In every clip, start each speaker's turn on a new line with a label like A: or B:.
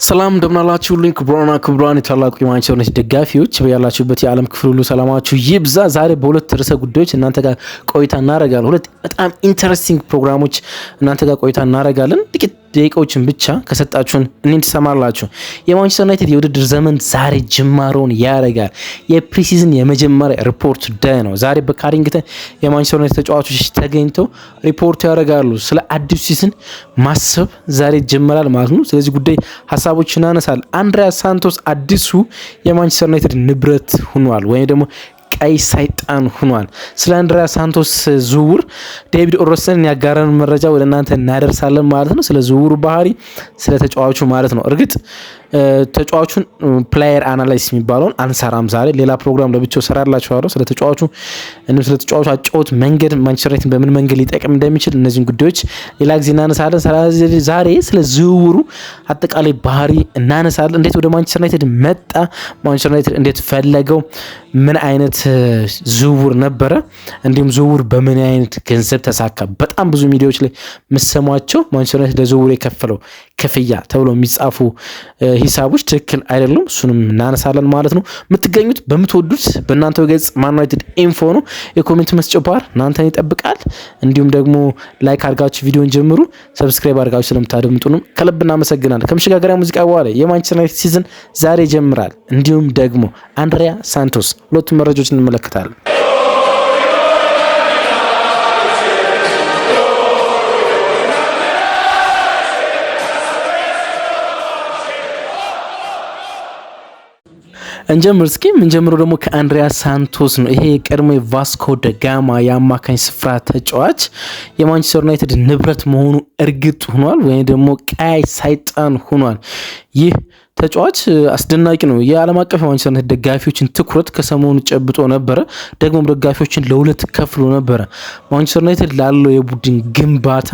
A: ሰላም እንደምናላችሁልኝ ክቡራን የታላቁ የማንቸስተር ዩናይትድ ደጋፊዎች በያላችሁበት የዓለም ክፍል ሁሉ ሰላማችሁ ይብዛ። ዛሬ በሁለት ርዕሰ ጉዳዮች እናንተ ጋር ቆይታ እናደርጋለን። ሁለት በጣም ኢንተረስቲንግ ፕሮግራሞች እናንተ ጋር ቆይታ እናደርጋለን። ጥቂት ደቂቃዎችን ብቻ ከሰጣችሁን እኔን ትሰማላችሁ። የማንቸስተር ዩናይትድ የውድድር ዘመን ዛሬ ጅማሮውን ያደርጋል። የፕሪሲዝን የመጀመሪያ ሪፖርት ዳይ ነው። ዛሬ በካሪንግተን የማንቸስተር ዩናይትድ ተጫዋቾች ተገኝተው ሪፖርት ያደርጋሉ። ስለ አዲሱ ሲዝን ማሰብ ዛሬ ይጀምራል ማለት ነው። ስለዚህ ጉዳይ ሀሳቦች እናነሳል። አንድሪያ ሳንቶስ አዲሱ የማንቸስተር ዩናይትድ ንብረት ሆኗል ወይም ደግሞ ቀይ ሰይጣን ሆኗል። ስለ አንድሪያ ሳንቶስ ዝውውር ዴቪድ ኦሮሰን ያጋራን መረጃ ወደ እናንተ እናደርሳለን ማለት ነው። ስለ ዝውውሩ ባህሪ፣ ስለ ተጫዋቹ ማለት ነው። እርግጥ ተጫዋቹን ፕሌየር አናላይሲስ የሚባለውን አንሰራም። ዛሬ ሌላ ፕሮግራም ለብቻው ሰራላችኋለሁ። ስለ ተጫዋቹ ስለ ተጫዋቹ አጫወት መንገድ ማንቸስተር ዩናይትድ በምን መንገድ ሊጠቅም እንደሚችል እነዚህን ጉዳዮች ሌላ ጊዜ እናነሳለን። ዛሬ ስለ ዝውውሩ አጠቃላይ ባህሪ እናነሳለን። እንዴት ወደ ማንቸስተር ዩናይትድ መጣ፣ ማንቸስተር ዩናይትድ እንዴት ፈለገው፣ ምን አይነት ዝውውር ነበረ፣ እንዲሁም ዝውውር በምን አይነት ገንዘብ ተሳካ። በጣም ብዙ ሚዲያዎች ላይ የምሰሟቸው ማንቸስተር ዩናይትድ ለዝውውሩ የከፈለው ክፍያ ተብሎ የሚጻፉ ሂሳቦች ትክክል አይደሉም። እሱንም እናነሳለን ማለት ነው። የምትገኙት በምትወዱት በእናንተ ገጽ ማን ዩናይትድ ኢንፎ ነው። የኮሜንት መስጫው ባር እናንተን ይጠብቃል። እንዲሁም ደግሞ ላይክ አድርጋችሁ ቪዲዮን ጀምሩ። ሰብስክራይብ አድርጋችሁ ስለምታደምጡንም ከልብ እናመሰግናለን። ከምሽጋገሪያ ሙዚቃ በኋላ የማንቸስተር ዩናይትድ ሲዝን ዛሬ ይጀምራል። እንዲሁም ደግሞ አንድሪያ ሳንቶስ ሁለቱም መረጃዎች እንመለከታለን። እንጀምር እስኪ። የምንጀምረው ደግሞ ከአንድሪያ ሳንቶስ ነው። ይሄ የቀድሞ የቫስኮ ደ ጋማ የአማካኝ ስፍራ ተጫዋች የማንቸስተር ዩናይትድ ንብረት መሆኑ እርግጥ ሆኗል፣ ወይም ደግሞ ቀይ ሰይጣን ሆኗል። ይህ ተጫዋች አስደናቂ ነው። የዓለም አቀፍ የማንቸስተር ዩናይትድ ደጋፊዎችን ትኩረት ከሰሞኑ ጨብጦ ነበረ። ደግሞ ደጋፊዎችን ለሁለት ከፍሎ ነበረ። ማንቸስተር ዩናይትድ ላለው የቡድን ግንባታ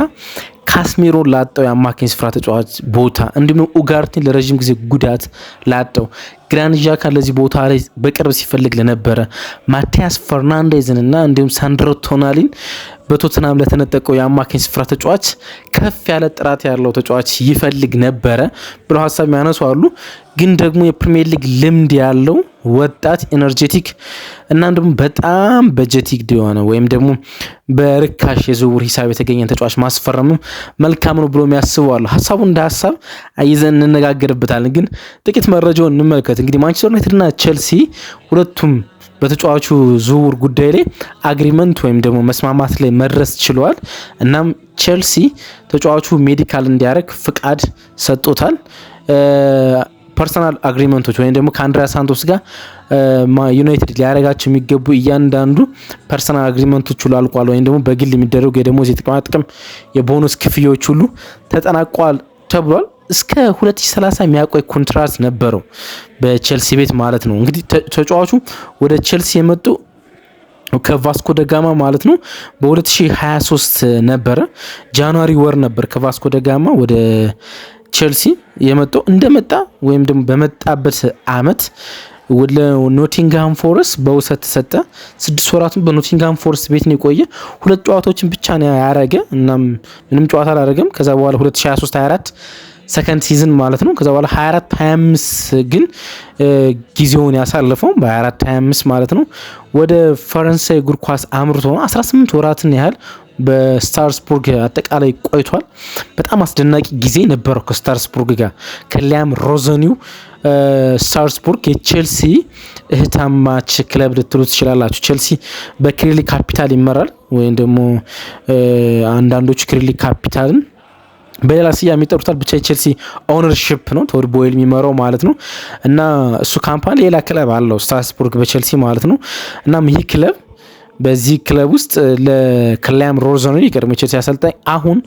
A: ካስሜሮን ላጣው የአማካኝ ስፍራ ተጫዋች ቦታ፣ እንዲሁም ኡጋርቲን ለረጅም ጊዜ ጉዳት ላጣው፣ ግራኒት ዣካን ለዚህ ቦታ ላይ በቅርብ ሲፈልግ ለነበረ ማቲያስ ፈርናንዴዝን እና እንዲሁም ሳንድሮ ቶናሊን በቶተናም ለተነጠቀው የአማካኝ ስፍራ ተጫዋች ከፍ ያለ ጥራት ያለው ተጫዋች ይፈልግ ነበረ ብለው ሀሳብ የሚያነሱ አሉ። ግን ደግሞ የፕሪሚየር ሊግ ልምድ ያለው ወጣት ኤነርጄቲክ እና ደግሞ በጣም በጀቲክ የሆነ ወይም ደግሞ በርካሽ የዝውውር ሂሳብ የተገኘን ተጫዋች ማስፈረምም መልካም ነው ብሎ የሚያስቡ አሉ። ሀሳቡን እንደ ሀሳብ አይዘን እንነጋገርበታለን። ግን ጥቂት መረጃውን እንመልከት። እንግዲህ ማንቸስተር ዩናይትድ እና ቼልሲ ሁለቱም በተጫዋቹ ዝውውር ጉዳይ ላይ አግሪመንት ወይም ደግሞ መስማማት ላይ መድረስ ችለዋል። እናም ቼልሲ ተጫዋቹ ሜዲካል እንዲያደርግ ፍቃድ ሰጥቶታል። ፐርሰናል አግሪመንቶች ወይም ደግሞ ከአንድሪያ ሳንቶስ ጋር ዩናይትድ ሊያደርጋቸው የሚገቡ እያንዳንዱ ፐርሰናል አግሪመንቶች ሁሉ አልቋል። ወይም ደግሞ በግል የሚደረጉ የደሞዝ የጥቅማጥቅም የቦነስ ክፍያዎች ሁሉ ተጠናቋል ተብሏል። እስከ 2030 የሚያቆይ ኮንትራት ነበረው በቼልሲ ቤት ማለት ነው። እንግዲህ ተጫዋቹ ወደ ቼልሲ የመጡ ከቫስኮ ደጋማ ማለት ነው በ2023 ነበረ። ጃንዋሪ ወር ነበር ከቫስኮ ደጋማ ወደ ቼልሲ የመጣው። እንደመጣ ወይም ደግሞ በመጣበት አመት ወደ ኖቲንግሃም ፎረስት በውሰት ተሰጠ። 6 ወራቱን በኖቲንግሃም ፎረስት ቤት ነው የቆየ። 2 ጨዋታዎችን ብቻ ነው ያረገ እና ምንም ጨዋታ አላረገም። ከዛ በኋላ 2023-24 ሰከንድ ሲዝን ማለት ነው። ከዛ በኋላ 24-25 ግን ጊዜውን ያሳለፈው በ24-25 ማለት ነው ወደ ፈረንሳይ እግር ኳስ አምርቶ ነው 18 ወራትን ያህል በስታርስቡርግ አጠቃላይ ቆይቷል። በጣም አስደናቂ ጊዜ ነበረው ከስታርስቡርግ ጋር ከሊያም ሮዘኒው። ስታርስቡርግ የቼልሲ እህታማች ክለብ ልትሉ ትችላላችሁ። ቼልሲ በክሪሊ ካፒታል ይመራል፣ ወይም ደግሞ አንዳንዶቹ ክሪሊ ካፒታልን በሌላ ስያሜ ይጠሩታል። ብቻ የቼልሲ ኦነርሺፕ ነው ቶድ ቦይል የሚመራው ማለት ነው። እና እሱ ካምፓኒ ሌላ ክለብ አለው ስታርስቡርግ በቼልሲ ማለት ነው። እናም ይህ ክለብ በዚህ ክለብ ውስጥ ለክላም ሮዘኒ የቀድሞ ቼልሲ አሰልጣኝ አሁን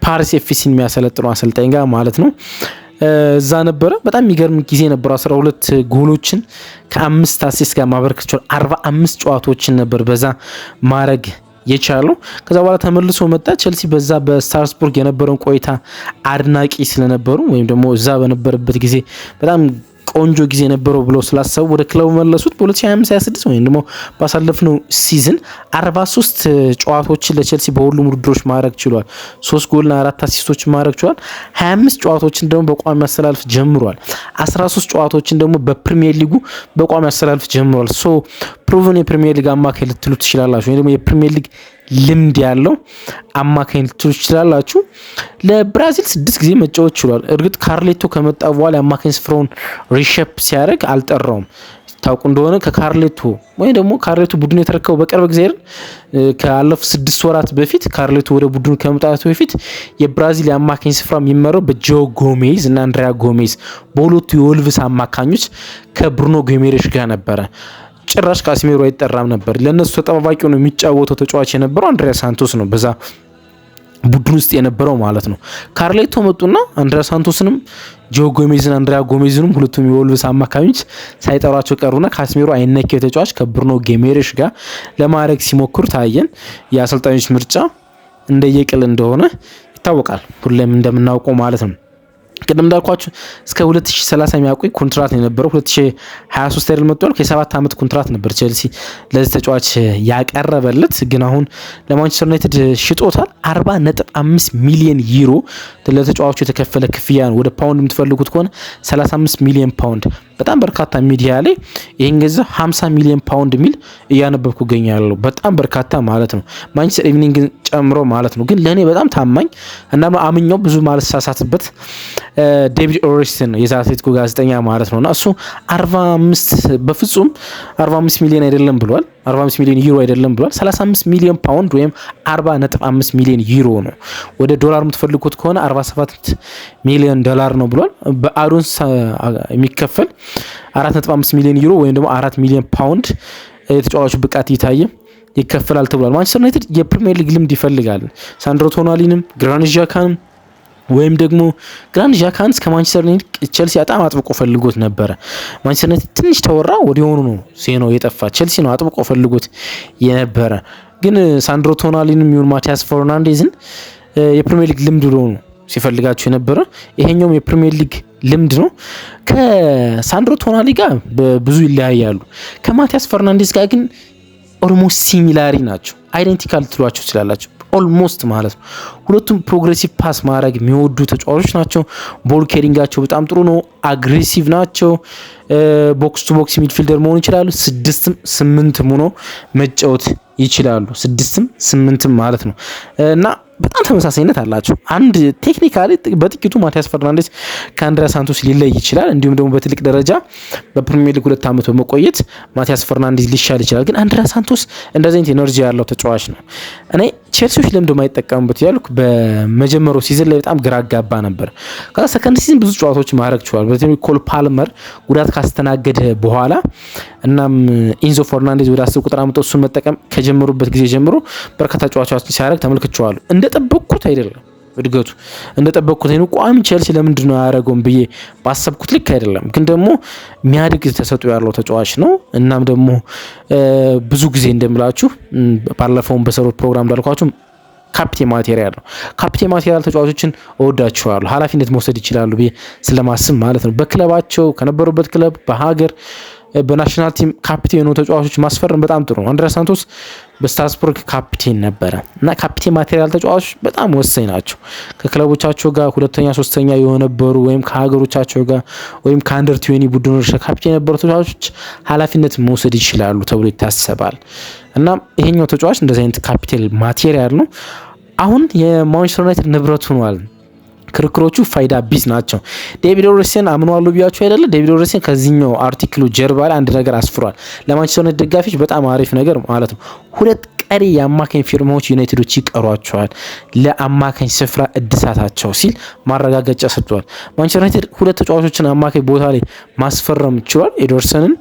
A: ፓሪስ ኤፍሲን የሚያሰለጥነው አሰልጣኝ ጋር ማለት ነው እዛ ነበረ። በጣም የሚገርም ጊዜ ነበረ። 12 ጎሎችን ከ5 አሲስት ጋር ማበረከት ችሏል። 45 ጨዋታዎችን ነበር በዛ ማድረግ የቻለው። ከዛ በኋላ ተመልሶ መጣ። ቼልሲ በዛ በስታርስቡርግ የነበረውን ቆይታ አድናቂ ስለነበሩ ወይም ደግሞ እዛ በነበረበት ጊዜ በጣም ቆንጆ ጊዜ ነበረው ብሎ ስላሰቡ ወደ ክለቡ መለሱት። በ2025/26 ወይም ደግሞ ባሳለፍነው ሲዝን 43 ጨዋታዎችን ለቼልሲ በሁሉም ውድድሮች ማድረግ ችሏል። 3 ጎልና 4 አሲስቶች ማድረግ ችሏል። 25 ጨዋታዎችን ደግሞ በቋሚ አሰላለፍ ጀምሯል። 13 ጨዋታዎችን ደግሞ በፕሪሚየር ሊጉ በቋሚ አሰላለፍ ጀምሯል። ሶ ፕሩቭን የፕሪሚየር ሊግ አማካይ ልትሉ ትችላላችሁ፣ ወይ ደግሞ የፕሪሚየር ሊግ ልምድ ያለው አማካኝ ልትሉ ትችላላችሁ። ለብራዚል 6 ጊዜ መጫወት ችሏል። እርግጥ ካርሌቶ ከመጣ በኋላ የአማካኝ ስፍራውን ሪሸፕ ሲያደርግ አልጠራውም። ታውቁ እንደሆነ ከካርሌቶ ወይ ደግሞ ካርሌቶ ቡድኑ የተረከበው በቅርብ ጊዜ ካለፉ 6 ወራት በፊት ካርሌቶ ወደ ቡድኑ ከመምጣቱ በፊት የብራዚል የአማካኝ ስፍራ የሚመራው በጆ ጎሜዝ እና አንድሪያ ጎሜዝ በሁለቱ የወልቭስ አማካኞች ከብሩኖ ጎሜሬሽ ጋር ነበረ። ጭራሽ ካስሜሮ አይጠራም ነበር። ለነሱ ተጠባባቂ ነው የሚጫወተው ተጫዋች የነበረው አንድሪያ ሳንቶስ ነው በዛ ቡድን ውስጥ የነበረው ማለት ነው። ካርሌቶ መጡና አንድሪያ ሳንቶስንም ጆ ጎሜዝን አንድሪያ ጎሜዝንም ሁለቱም የወልቭስ አማካኞች ሳይጠሯቸው ቀሩና ካስሜሮ አይነኬው ተጫዋች ከብሩኖ ጎሜሬሽ ጋር ለማድረግ ሲሞክሩ ታየን። የአሰልጣኞች ምርጫ እንደየቅል እንደሆነ ይታወቃል፣ ሁሌም እንደምናውቀው ማለት ነው። ቅድም እንዳልኳችሁ እስከ 2030 የሚያቆይ ኮንትራት ነው የነበረው። 2023 አይደል መጥቷል። ከ7 ዓመት ኮንትራት ነበር ቼልሲ ለዚህ ተጫዋች ያቀረበለት፣ ግን አሁን ለማንቸስተር ዩናይትድ ሽጦታል። 40.5 ሚሊዮን ዩሮ ለተጫዋቹ የተከፈለ ክፍያ ነው። ወደ ፓውንድ የምትፈልጉት ከሆነ 35 ሚሊዮን ፓውንድ። በጣም በርካታ ሚዲያ ላይ ይህን ገንዘብ 50 ሚሊዮን ፓውንድ የሚል እያነበብኩ እገኛለሁ። በጣም በርካታ ማለት ነው፣ ማንቸስተር ኢቭኒንግ ጨምሮ ማለት ነው። ግን ለእኔ በጣም ታማኝ እና አምኛው ብዙ ማልሳሳትበት ዴቪድ ኦሬስትን ነው የዛ አትሌቲኮ ጋዜጠኛ ማለት ነውና እሱ 45 በፍጹም 45 ሚሊዮን አይደለም ብሏል። 45 ሚሊዮን ዩሮ አይደለም ብሏል። 35 ሚሊዮን ፓውንድ ወይም 40.5 ሚሊዮን ዩሮ ነው። ወደ ዶላር የምትፈልጉት ከሆነ 47 ሚሊዮን ዶላር ነው ብሏል። በአዶንስ የሚከፈል 4.5 ሚሊዮን ዩሮ ወይም ደግሞ 4 ሚሊዮን ፓውንድ የተጫዋቹ ብቃት ይታየ ይከፈላል ተብሏል። ማንቸስተር ዩናይትድ የፕሪሚየር ሊግ ልምድ ይፈልጋል። ሳንድሮ ቶናሊንም ግራኒት ዣካንም ወይም ደግሞ ግራኒት ዣካንስ ከማንቸስተር ዩናይትድ ቼልሲ በጣም አጥብቆ ፈልጎት ነበረ። ማንቸስተር ዩናይትድ ትንሽ ተወራ ወዲያውኑ ነው ሴኖ የጠፋ። ቼልሲ ነው አጥብቆ ፈልጎት የነበረ። ግን ሳንድሮ ቶናሊንም ይሁን ማቲያስ ፈርናንዴዝን የፕሪሚየር ሊግ ልምድ ነው ሲፈልጋቸው የነበረ። ይሄኛውም የፕሪሚየር ሊግ ልምድ ነው። ከሳንድሮ ቶናሊ ጋር ብዙ ይለያያሉ። ከማቲያስ ፈርናንዴዝ ጋር ግን ኦልሞስት ሲሚላሪ ናቸው። አይደንቲካል ትሏቸው ስላላቸው ኦልሞስት ማለት ነው። ሁለቱም ፕሮግሬሲቭ ፓስ ማድረግ የሚወዱ ተጫዋቾች ናቸው። ቦል ኬሪንጋቸው በጣም ጥሩ ነው። አግሬሲቭ ናቸው። ቦክስ ቱ ቦክስ ሚድፊልደር መሆን ይችላሉ። 6ም 8ም ሆኖ መጫወት ይችላሉ። 6ም 8ም ማለት ነው እና በጣም ተመሳሳይነት አላቸው። አንድ ቴክኒካሊ በጥቂቱ ማቲያስ ፈርናንዴዝ ከአንድሪያ ሳንቶስ ሊለይ ይችላል። እንዲሁም ደግሞ በትልቅ ደረጃ በፕሪሚየር ሊግ 2 ዓመት በመቆየት ማቲያስ ፈርናንዴዝ ሊሻል ይችላል። ግን አንድሪያ ሳንቶስ እንደዚህ አይነት ኤነርጂ ያለው ተጫዋች ነው። እኔ ቼልሲዎች ለምንድን ነው የማይጠቀሙበት ያልኩ በመጀመሪያው ሲዝን ላይ በጣም ግራ ጋባ ነበር። ከዛ ሰከንድ ሲዝን ብዙ ጨዋታዎች ማድረግ ችሏል። በተለይ ኮል ፓልመር ጉዳት ካስተናገደ በኋላ እናም ኢንዞ ፈርናንዴዝ ወደ 10 ቁጥር አምጥተው እሱን መጠቀም ከጀመሩበት ጊዜ ጀምሮ በርካታ ጨዋታዎችን ሲያደርግ ተመልክቼዋለሁ። እንደጠበቅኩት አይደለም እድገቱ፣ እንደጠበቅኩት ነው። ቋሚ ቼልሲ ለምንድን ነው ያደረገውን ብዬ ባሰብኩት ልክ አይደለም። ግን ደግሞ የሚያድግ ተሰጥኦ ያለው ተጫዋች ነው። እናም ደግሞ ብዙ ጊዜ እንደምላችሁ ባለፈውን በሰሩት ፕሮግራም እንዳልኳችሁ ካፒቴን ማቴሪያል ነው። ካፒቴን ማቴሪያል ተጫዋቾችን እወዳቸዋለሁ። ኃላፊነት መውሰድ ይችላሉ ብዬ ስለማስብ ማለት ነው። በክለባቸው ከነበሩበት ክለብ በሀገር በናሽናል ቲም ካፒቴን የሆኑ ተጫዋቾች ማስፈረም በጣም ጥሩ ነው። አንድሪያ ሳንቶስ በስትራስቡርግ ካፒቴን ነበረ እና ካፒቴን ማቴሪያል ተጫዋቾች በጣም ወሳኝ ናቸው። ከክለቦቻቸው ጋር 2ኛ 3ኛ የነበሩ ወይም ከሀገሮቻቸው ጋር ወይም ከአንደር 20 ቡድኖች ካፒቴን የነበሩ ተጫዋቾች ኃላፊነት መውሰድ ይችላሉ ተብሎ ይታሰባል እና ይሄኛው ተጫዋች እንደዚህ አይነት ካፒቴን ማቴሪያል ነው። አሁን የማንቸስተር ዩናይትድ ንብረት ሆኗል። ክርክሮቹ ፋይዳ ቢስ ናቸው። ዴቪድ ኦሬስን አምኗል ብያችሁ አይደለ? ዴቪድ ኦሬስን ከዚህኛው አርቲክሉ ጀርባ ላይ አንድ ነገር አስፍሯል። ለማንቸስተር ዩናይትድ ደጋፊዎች በጣም አሪፍ ነገር ማለት ነው። 2 ቀሪ የአማካኝ ፊርማዎች ዩናይትዶች ይቀሯቸዋል ለአማካኝ ስፍራ እድሳታቸው ሲል ማረጋገጫ ሰጥቷል። ማንቸስተር ዩናይትድ 2 ተጫዋቾችን አማካኝ ቦታ ላይ ማስፈረም ችሏል። ኤዶርሰንን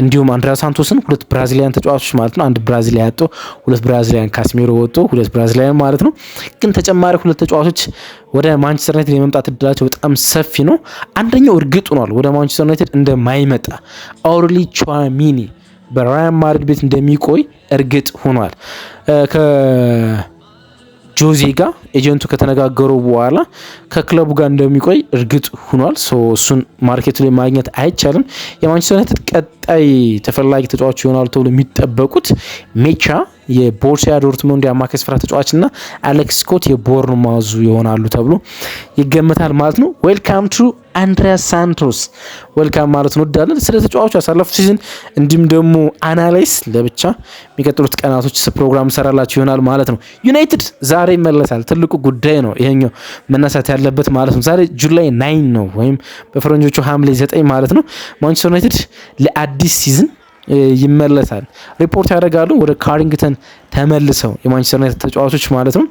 A: እንዲሁም አንድሪያ ሳንቶስን 2 ብራዚሊያን ተጫዋቾች ማለት ነው። አንድ ብራዚሊያ ያጦ 2 ብራዚሊያን ካስሜሮ ወጦ 2 ብራዚሊያን ማለት ነው። ግን ተጨማሪ 2 ተጫዋቾች ወደ ማንቸስተር ዩናይትድ የመምጣት እድላቸው በጣም ሰፊ ነው። አንደኛው እርግጥ ሆኗል ወደ ማንቸስተር ዩናይትድ እንደማይመጣ አውሬሊ ቹዋሚኒ በሪያል ማድሪድ ቤት እንደሚቆይ እርግጥ ሆኗል። ጆዜ ጋር ኤጀንቱ ከተነጋገሩ በኋላ ከክለቡ ጋር እንደሚቆይ እርግጥ ሆኗል። እሱን ማርኬቱ ላይ ማግኘት አይቻልም። የማንቸስተር ዩናይትድ ቀጣይ ተፈላጊ ተጫዋች ይሆናሉ ተብሎ የሚጠበቁት ሜቻ የቦሩሲያ ዶርትሙንድ የአማካይ ስፍራ ተጫዋችና አሌክስ ስኮት የቦርንማውዙ ይሆናሉ ተብሎ ይገመታል ማለት ነው። ዌልካም ቱ አንድሪያስ ሳንቶስ ዌልካም ማለት እንወዳለን። ስለ ተጫዋቹ ያሳለፉት ሲዝን እንዲሁም ደግሞ አናላይስ ለብቻ የሚቀጥሉት ቀናቶች ፕሮግራም ሰራላችሁ ይሆናል ማለት ነው። ዩናይትድ ዛሬ ይመለሳል። ትልቁ ጉዳይ ነው ይሄኛው መነሳት ያለበት ማለት ነው። ዛሬ ጁላይ 9 ነው ወይም በፈረንጆቹ ሐምሌ 9 ማለት ነው። ማንቸስተር ዩናይትድ ለአዲስ ሲዝን ይመለሳል ሪፖርት ያደርጋሉ። ወደ ካሪንግተን ተመልሰው የማንቸስተር ዩናይትድ ተጫዋቾች ማለት ነው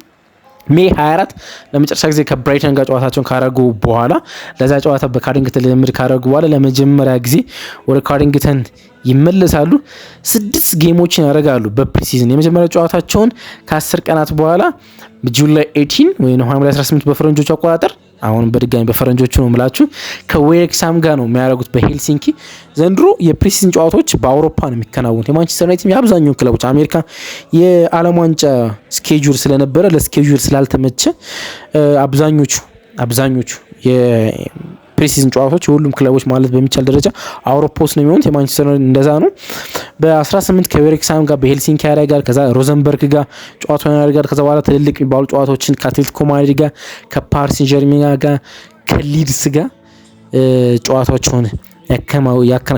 A: ሜይ 24 ለመጨረሻ ጊዜ ከብራይተን ጋር ጨዋታቸውን ካረጉ በኋላ ለዛ ጨዋታ በካሪንግተን ልምምድ ካረጉ በኋላ ለመጀመሪያ ጊዜ ወደ ካሪንግተን ይመለሳሉ። 6 ጌሞችን ያደርጋሉ በፕሪሲዝን። የመጀመሪያ ጨዋታቸውን ከ10 ቀናት በኋላ ጁላይ 18 ወይ ሐምሌ 18 በፈረንጆቹ አቆጣጠር አሁን በድጋሚ በፈረንጆቹ ነው ምላችሁ ከዌክሳም ጋር ነው የሚያደርጉት በሄልሲንኪ። ዘንድሮ የፕሪሲዝን ጨዋታዎች በአውሮፓ ነው የሚከናወኑት። የማንቸስተር ዩናይትድ የአብዛኛው ክለቦች አሜሪካ የዓለም ዋንጫ ስኬጁል ስለነበረ ለስኬጁል ስላልተመቸ አብዛኞቹ የፕሪሲዝን ጨዋታዎች የሁሉም ክለቦች ማለት በሚቻል ደረጃ አውሮፓ ውስጥ ነው የሚሆኑት። የማንቸስተር ዩናይትድ እንደዛ ነው። በ18 ከዌክሳም ጋር በሄልሲንኪ ያደርጋል። ከዛ ሮዘንበርግ ጋር ጨዋታውን ያደርጋል። ከዛ በኋላ ትልልቅ የሚባሉ ጨዋታዎችን ከአትሌቲኮ ማድሪድ ጋር፣ ከፓሪስ ሴን ጀርሜን ጋር፣ ከሊድስ ጋር ጨዋታዎችን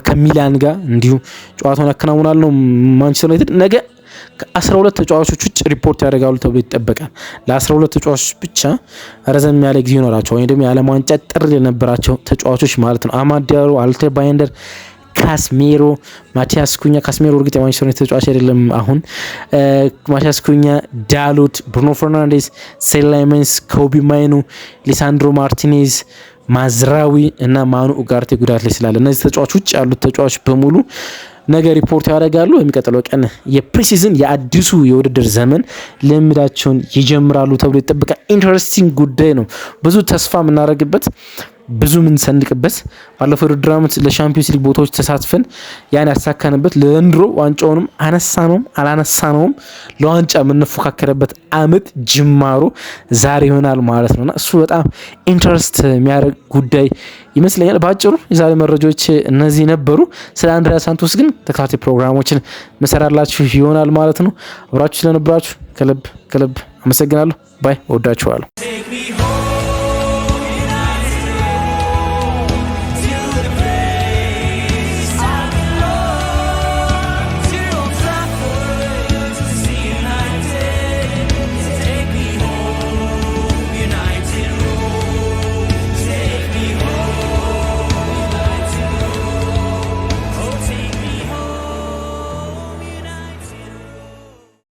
A: ከሚላን ጋር እንዲሁ ጨዋታውን ያከናውናል ነው ማንቸስተር ዩናይትድ ነገ ከ12 ተጫዋቾች ውጭ ሪፖርት ያደርጋሉ ተብሎ ይጠበቃል። ለ12 ተጫዋቾች ብቻ ረዘም ያለ ጊዜ ይኖራቸው ወይም ደግሞ የዓለም ዋንጫ ጥሪ የነበራቸው ተጫዋቾች ማለት ነው። አማድ ዲያሎ፣ አልተር ባይንደር፣ ካስሜሮ፣ ማቲያስ ኩኛ። ካስሜሮ እርግጥ የማንቸስተር ዩናይትድ ተጫዋች አይደለም አሁን። ማቲያስ ኩኛ፣ ዳሎት፣ ብሩኖ ፈርናንዴዝ፣ ሴላይመንስ፣ ኮቢ ማይኑ፣ ሊሳንድሮ ማርቲኔዝ፣ ማዝራዊ እና ማኑ ኡጋርቴ ጉዳት ላይ ስላለ እነዚህ ተጫዋቾች ውጭ ያሉት ተጫዋቾች በሙሉ ነገ ሪፖርት ያደርጋሉ። የሚቀጥለው ቀን የፕሪሲዝን የአዲሱ የውድድር ዘመን ልምዳቸውን ይጀምራሉ ተብሎ ይጠበቃል። ኢንተረስቲንግ ጉዳይ ነው። ብዙ ተስፋ የምናደርግበት ብዙ የምንሰንቅበት ባለፈው ውድድር ዓመት ለሻምፒዮንስ ሊግ ቦታዎች ተሳትፈን ያን ያሳካንበት ለዘንድሮ ዋንጫውንም አነሳነውም አላነሳነውም ለዋንጫ የምንፎካከረበት አመት ጅማሮ ዛሬ ይሆናል ማለት ነውና እሱ በጣም ኢንተረስት የሚያደርግ ጉዳይ ይመስለኛል። ባጭሩ የዛሬ መረጃዎች እነዚህ ነበሩ። ስለ አንድሪያስ ሳንቶስ ግን ተከታታይ ፕሮግራሞችን መሰራላችሁ ይሆናል ማለት ነው። አብራችሁ ስለነበራችሁ ከልብ አመሰግናለሁ። ባይ ወዳችኋለሁ።